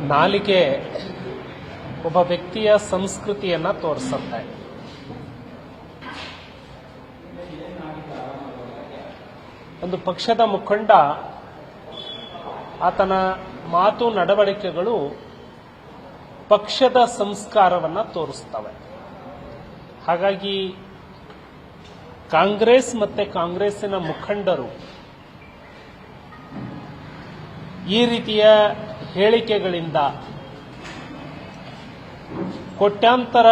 ನಾಲಿಗೆ ಒಬ್ಬ ವ್ಯಕ್ತಿಯ ಸಂಸ್ಕೃತಿಯನ್ನ ತೋರಿಸುತ್ತೆ. ಒಂದು ಪಕ್ಷದ ಮುಖಂಡ ಆತನ ಮಾತು ನಡವಳಿಕೆಗಳು ಪಕ್ಷದ ಸಂಸ್ಕಾರವನ್ನ ತೋರಿಸ್ತವೆ. ಹಾಗಾಗಿ ಕಾಂಗ್ರೆಸ್ ಮತ್ತೆ ಕಾಂಗ್ರೆಸ್ಸಿನ ಮುಖಂಡರು ಈ ರೀತಿಯ ಹೇಳಿಕೆಗಳಿಂದ ಕೋಟ್ಯಾಂತರ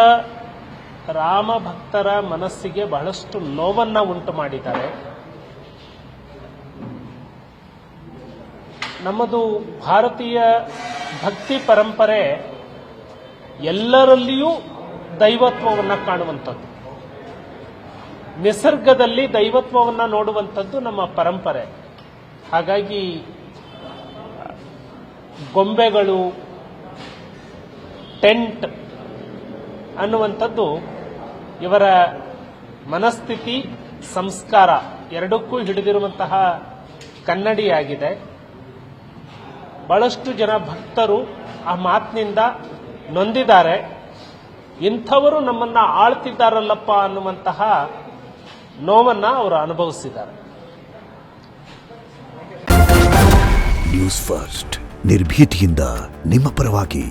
ರಾಮ ಭಕ್ತರ ಮನಸ್ಸಿಗೆ ಬಹಳಷ್ಟು ನೋವನ್ನ ಉಂಟು ಮಾಡಿದ್ದಾರೆ. ನಮ್ಮದು ಭಾರತೀಯ ಭಕ್ತಿ ಪರಂಪರೆ ಎಲ್ಲರಲ್ಲಿಯೂ ದೈವತ್ವವನ್ನು ಕಾಣುವಂಥದ್ದು, ನಿಸರ್ಗದಲ್ಲಿ ದೈವತ್ವವನ್ನು ನೋಡುವಂಥದ್ದು ನಮ್ಮ ಪರಂಪರೆ. ಹಾಗಾಗಿ ಗೊಂಬೆಗಳು, ಟೆಂಟ್ ಅನ್ನುವಂಥದ್ದು ಇವರ ಮನಸ್ಥಿತಿ, ಸಂಸ್ಕಾರ ಎರಡಕ್ಕೂ ಹಿಡಿದಿರುವಂತಹ ಕನ್ನಡಿಯಾಗಿದೆ. ಬಹಳಷ್ಟು ಜನ ಭಕ್ತರು ಆ ಮಾತಿನಿಂದ ನೊಂದಿದ್ದಾರೆ. ಇಂಥವರು ನಮ್ಮನ್ನ ಆಳ್ತಿದ್ದಾರಲ್ಲಪ್ಪ ಅನ್ನುವಂತಹ ನೋವನ್ನ ಅವರು ಅನುಭವಿಸಿದ್ದಾರೆ. ನ್ಯೂಸ್ ಫಸ್ಟ್ ನಿರ್ಭೀತಿಯಿಂದ ನಿಮ್ಮ ಪರವಾಗಿ.